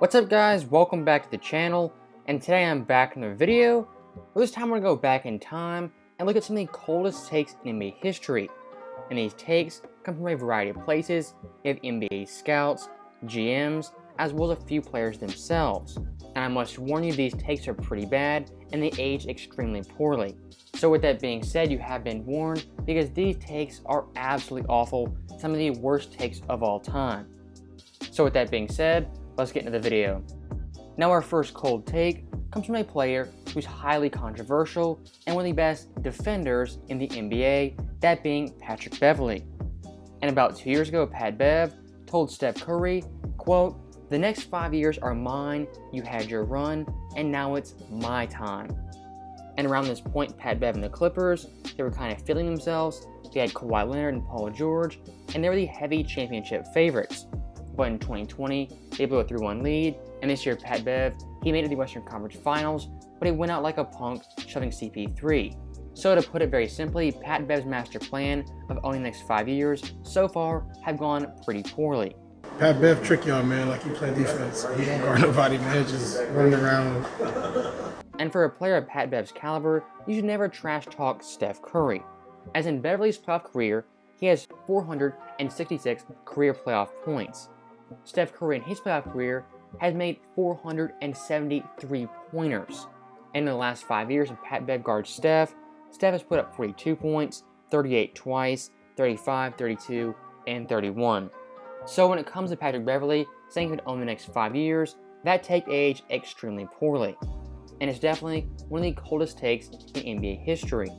What's up guys, welcome back to the channel, and today I'm back in the video. This time we're going to go back in time and look at some of the coldest takes in NBA history. And these takes come from a variety of places. You have NBA scouts, GMs, as well as a few players themselves. And I must warn you, these takes are pretty bad and they age extremely poorly. So with that being said, you have been warned because these takes are absolutely awful, some of the worst takes of all time. So with that being said, let's get into the video. Now our first cold take comes from a player who's highly controversial and one of the best defenders in the NBA, that being Patrick Beverley. And about 2 years ago, Pat Bev told Steph Curry, quote, "The next 5 years are mine, you had your run, and now it's my time." And around this point, Pat Bev and the Clippers, they were kind of feeling themselves. They had Kawhi Leonard and Paul George, and they were the heavy championship favorites. But in 2020, they blew a 3-1 lead, and this year Pat Bev, he made it to the Western Conference Finals, but he went out like a punk, shoving CP3. So to put it very simply, Pat Bev's master plan of owning the next 5 years so far have gone pretty poorly. Pat Bev trick y'all, man, like he play defense. He don't guard nobody, man, just running around. And for a player of Pat Bev's caliber, you should never trash talk Steph Curry. As in Beverley's playoff career, he has 466 career playoff points. Steph Curry in his playoff career has made 473 pointers. And in the last 5 years of Pat Bev guards Steph, Steph has put up 42 points, 38 twice, 35, 32, and 31. So when it comes to Patrick Beverley saying he would own the next 5 years, that take aged extremely poorly. And it's definitely one of the coldest takes in NBA history.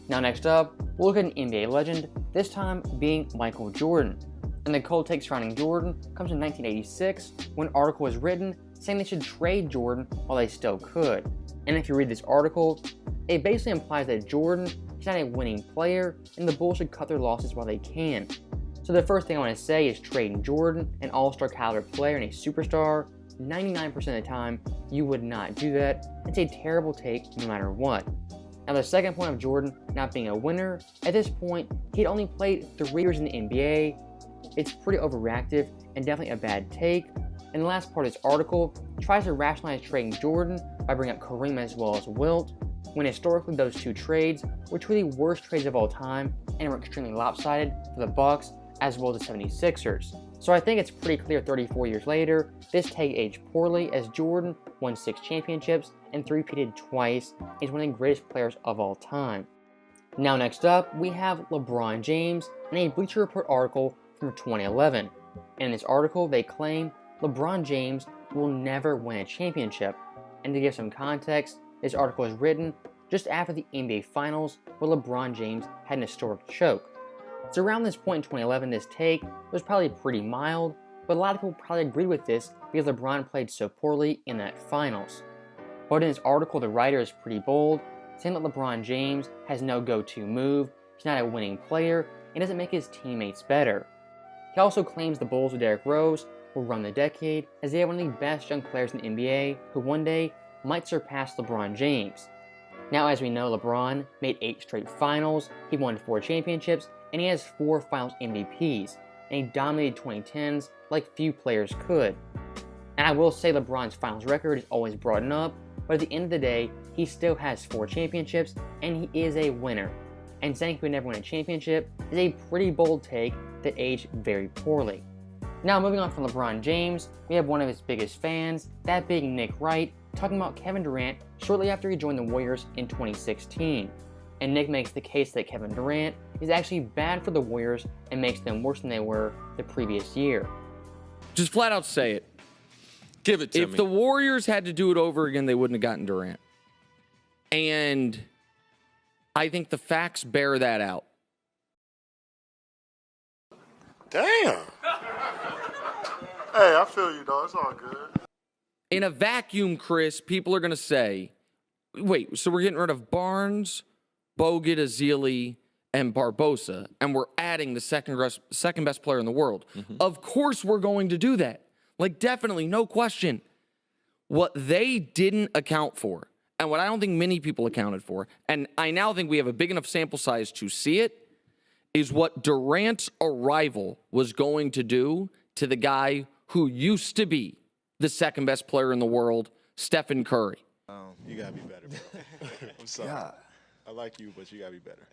Now next up, we'll look at an NBA legend, this time being Michael Jordan. And the cold take surrounding Jordan comes in 1986 when an article was written saying they should trade Jordan while they still could. And if you read this article, it basically implies that Jordan is not a winning player and the Bulls should cut their losses while they can. So the first thing I want to say is trading Jordan, an all-star caliber player and a superstar, 99% of the time, you would not do that. It's a terrible take no matter what. Now the second point of Jordan not being a winner, at this point, he'd only played 3 years in the NBA. It's pretty overreactive and definitely a bad take. And the last part of this article tries to rationalize trading Jordan by bringing up Kareem as well as Wilt, when historically those two trades were two of the worst trades of all time and were extremely lopsided for the Bucks as well as the 76ers. So I think it's pretty clear 34 years later, this take aged poorly as Jordan won 6 championships and three-peated twice. He's one of the greatest players of all time. Now next up, we have LeBron James in a Bleacher Report article from 2011. And in this article, they claim LeBron James will never win a championship. And to give some context, this article was written just after the NBA Finals where LeBron James had an historic choke. So around this point in 2011, this take was probably pretty mild, but a lot of people probably agreed with this because LeBron played so poorly in that Finals. But in this article, the writer is pretty bold, saying that LeBron James has no go-to move, he's not a winning player, and doesn't make his teammates better. He also claims the Bulls with Derrick Rose will run the decade as they have one of the best young players in the NBA who one day might surpass LeBron James. Now as we know, LeBron made 8 straight finals, he won 4 championships, and he has 4 finals MVPs, and he dominated 2010s like few players could. And I will say LeBron's finals record is always brought up, but at the end of the day, he still has 4 championships, and he is a winner. And saying he would never win a championship is a pretty bold take that aged very poorly. Now moving on from LeBron James, we have one of his biggest fans, that being Nick Wright, talking about Kevin Durant shortly after he joined the Warriors in 2016. And Nick makes the case that Kevin Durant is actually bad for the Warriors and makes them worse than they were the previous year. Just flat out say it. Give it to me. If the Warriors had to do it over again, they wouldn't have gotten Durant. And I think the facts bear that out. Damn. Hey, I feel you, though. It's all good. In a vacuum, Chris, people are going to say, wait, so we're getting rid of Barnes, Bogut, Azili, and Barbosa, and we're adding the second best player in the world. Of course we're going to do that. Like, definitely, no question. What they didn't account for, and what I don't think many people accounted for, and I now think we have a big enough sample size to see it, is what Durant's arrival was going to do to the guy who used to be the second best player in the world, Stephen Curry. You gotta be better, bro. I'm sorry. I like you, but you gotta be better.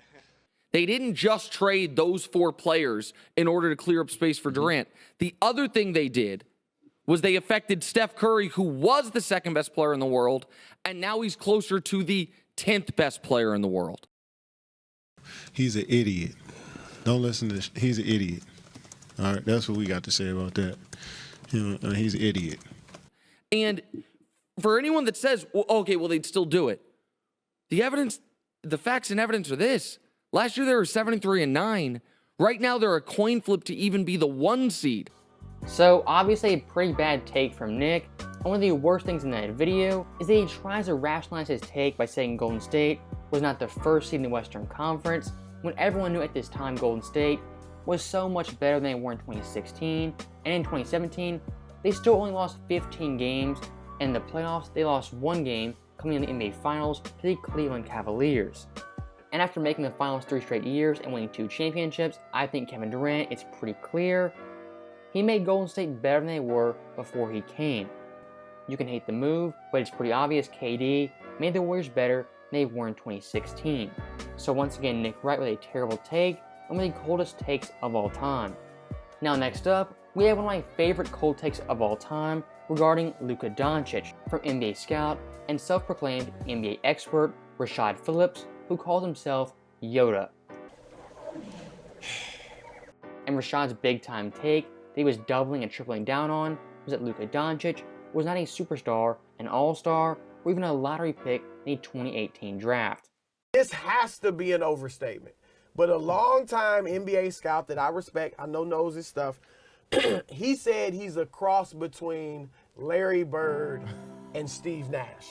They didn't just trade those 4 players in order to clear up space for Durant. The other thing they did was they affected Steph Curry, who was the second best player in the world, and now he's closer to the 10th best player in the world. He's an idiot. Don't listen to this. He's an idiot. All right, that's what we got to say about that. He's an idiot. And for anyone that says, well, okay, well, they'd still do it. The facts and evidence are this. Last year, they were 7-3-9. Right now, they're a coin flip to even be the 1 seed. So obviously a pretty bad take from Nick. And one of the worst things in that video is that he tries to rationalize his take by saying Golden State was not the first seed in the Western Conference, when everyone knew at this time Golden State was so much better than they were in 2016. And in 2017, they still only lost 15 games. And in the playoffs, they lost 1 game coming in the NBA Finals to the Cleveland Cavaliers. And after making the finals 3 straight years and winning 2 championships, I think Kevin Durant, it's pretty clear, he made Golden State better than they were before he came. You can hate the move, but it's pretty obvious KD made the Warriors better than they were in 2016. So once again, Nick Wright with a terrible take, and one of the coldest takes of all time. Now next up, we have one of my favorite cold takes of all time regarding Luka Doncic from NBA scout and self-proclaimed NBA expert Rashad Phillips, who calls himself Yoda. And Rashad's big time take that he was doubling and tripling down on was that Luka Doncic was not a superstar, an all-star, or even a lottery pick in the 2018 draft. This has to be an overstatement. But a long-time NBA scout that I respect, I know knows his stuff, he said he's a cross between Larry Bird and Steve Nash.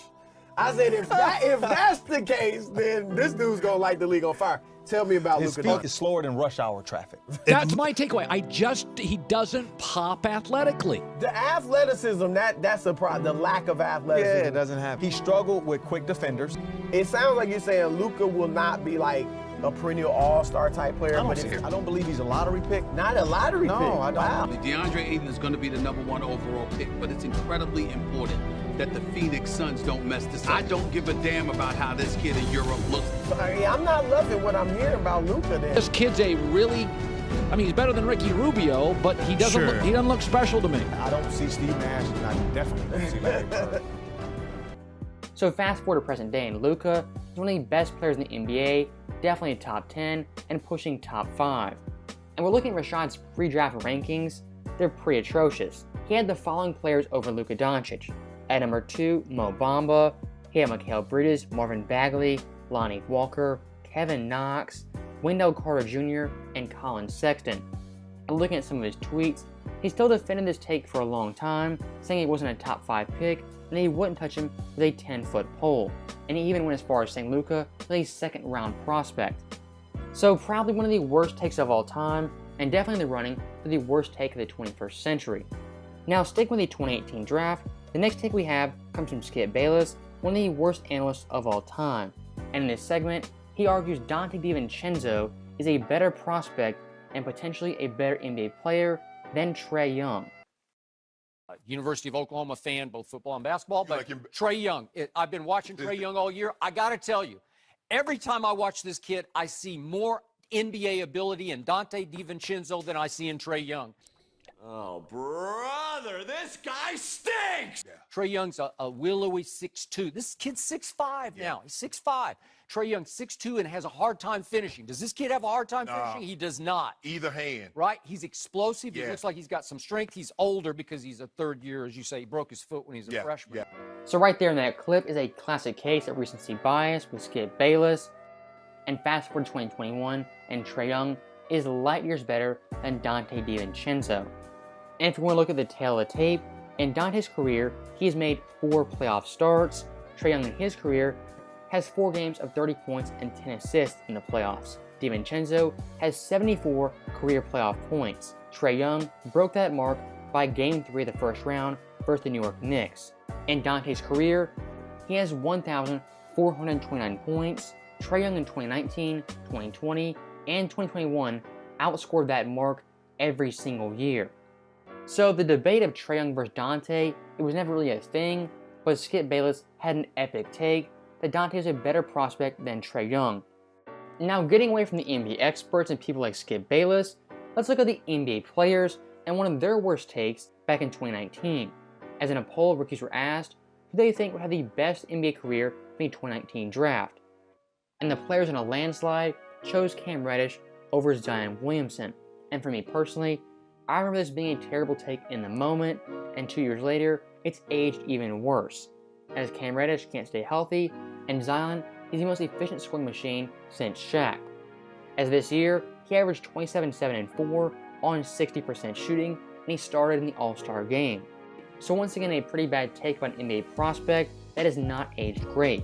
I said, if that's the case, then this dude's gonna light the league on fire. Tell me about His Luka feet Doncic. is slower than rush hour traffic. That's my takeaway. He doesn't pop athletically. The athleticism, that's a problem. The lack of athleticism. Yeah, it doesn't happen. He struggled with quick defenders. It sounds like you're saying Luka will not be like a perennial all-star type player. I don't believe he's a lottery pick. Not a lottery pick. No, I don't. Wow. DeAndre Ayton is going to be the #1 overall pick, but it's incredibly important that the Phoenix Suns don't mess this up. I don't give a damn about how this kid in Europe looks. I'm not loving what I'm hearing about Luka then. This kid's he's better than Ricky Rubio, but he doesn't look special to me. I don't see Steve Nash, and I definitely don't see Larry Bird. So fast forward to present day, and Luka is one of the best players in the NBA, definitely top 10 and pushing top 5. And we're looking at Rashad's pre-draft rankings. They're pretty atrocious. He had the following players over Luka Doncic. At number 2, Mo Bamba. He had Mikal Bridges, Marvin Bagley, Lonnie Walker, Kevin Knox, Wendell Carter Jr., and Colin Sexton. And looking at some of his tweets, he still defended this take for a long time, saying he wasn't a top 5 pick, and he wouldn't touch him with a 10-foot pole. And he even went as far as saying Luka was a 2nd-round prospect. So probably one of the worst takes of all time, and definitely in the running for the worst take of the 21st century. Now sticking with the 2018 draft, the next take we have comes from Skip Bayless, one of the worst analysts of all time. And in this segment, he argues Donte DiVincenzo is a better prospect and potentially a better NBA player than Trae Young. University of Oklahoma fan, both football and basketball, but Trae Young, I've been watching Trae Young all year. I got to tell you, every time I watch this kid, I see more NBA ability in Donte DiVincenzo than I see in Trae Young. Oh, brother, this guy stinks! Yeah. Trae Young's a willowy 6'2". This kid's 6'5" now. He's 6'5". Trae Young 6'2" and has a hard time finishing. Does this kid have a hard time finishing? He does not. Either hand. Right? He's explosive. He looks like he's got some strength. He's older because he's a 3rd year, as you say. He broke his foot when he was a freshman. Yeah. So right there in that clip is a classic case of recency bias with Skip Bayless. And fast forward to 2021, and Trae Young is light years better than Donte DiVincenzo. And if you want to look at the tail of the tape, in Donte's career, he has made 4 playoff starts. Trae Young in his career has 4 games of 30 points and 10 assists in the playoffs. DiVincenzo has 74 career playoff points. Trae Young broke that mark by Game 3 of the first round versus the New York Knicks. In Donte's career, he has 1,429 points. Trae Young in 2019, 2020, and 2021 outscored that mark every single year. So the debate of Trae Young versus Dante, it was never really a thing, but Skip Bayless had an epic take that Dante is a better prospect than Trae Young. Now getting away from the NBA experts and people like Skip Bayless, let's look at the NBA players and one of their worst takes back in 2019. As in a poll, rookies were asked who they think would have the best NBA career in the 2019 draft. And the players in a landslide chose Cam Reddish over Zion Williamson. And for me personally, I remember this being a terrible take in the moment, and 2 years later, it's aged even worse, as Cam Reddish can't stay healthy, and Zion is the most efficient scoring machine since Shaq. As this year, he averaged 27, 7, and 4 on 60% shooting, and he started in the All-Star game. So once again, a pretty bad take about an NBA prospect that has not aged great.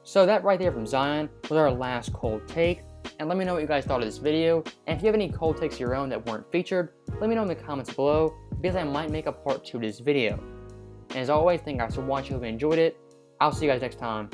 So that right there from Zion was our last cold take, and let me know what you guys thought of this video, and if you have any cold takes of your own that weren't featured, let me know in the comments below, because I might make a part 2 to this video. And as always, thank you guys for watching. Hope you enjoyed it. I'll see you guys next time.